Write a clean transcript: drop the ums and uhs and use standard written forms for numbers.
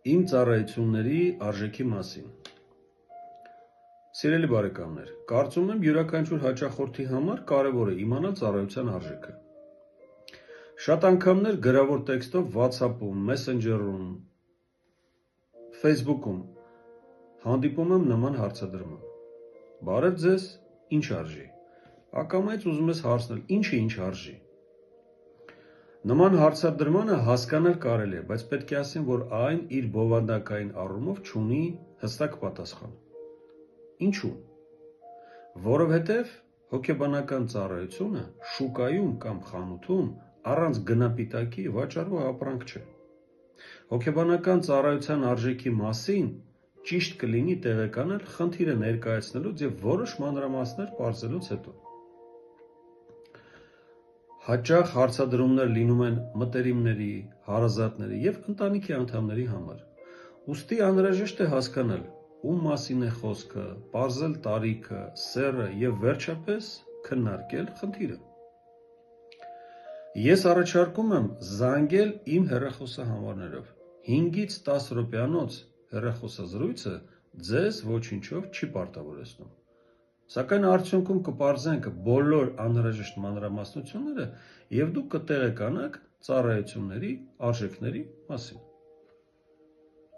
Իմ ծառայությունների արժեքի մասին։ Սիրելի բարեկամներ, կարծում եմ յուրաքանչյուր հաճախորդի համար կարևոր է իմանալ ծառայության արժեքը։ Շատ անգամներ գրավոր տեքստով WhatsApp-ում, Messenger-ում, Facebook-ում հանդիպում եմ նման հարցադրման։ Բարև ձեզ, ինչ արժի։ Ակամայից ուզում ես հարցնել, ինչը ինչ արժի։ Նման հարցադրմանը հասկանալ կարելի է, բայց պետք է ասեմ, որ այն իր բովանդակային առումով չունի հստակ պատասխան։ Ինչու՞։ Որովհետև հոգեբանական ծառայությունը շուկայում կամ խանութում առանց գնապիտակի վաճառվող ապրանք չէ։ Հոգեբանական ծառայության արժեքի մասին ճիշտ կլինի տեղեկանալ խնդիրը ներկայացնելուց և որոշ մանրամասներ պարզելուց հետո։ Հաճախ հարցադրումներ լինում են մտերիմների, հարազատների և ընտանիքի անդամների համար։ Ուստի անհրաժեշտ է հասկանալ, ում մասին է խոսքը, պարզել տարիքը, սեռը և վերջապես քննարկել խնդիրը։ Ես առաջարկում եմ զանգել իմ հեռախոսահամարներով։ 5-ից 10 րոպեանոց հեռախոսազրույցը ձեզ ոչինչով չի պարտավորեցնում։ Սակայն արդյունքում կպարզենք բոլոր անհրաժեշտ մանրամասնությունները և դուք կտեղեկանաք ծառայությունների արժեքների մասին։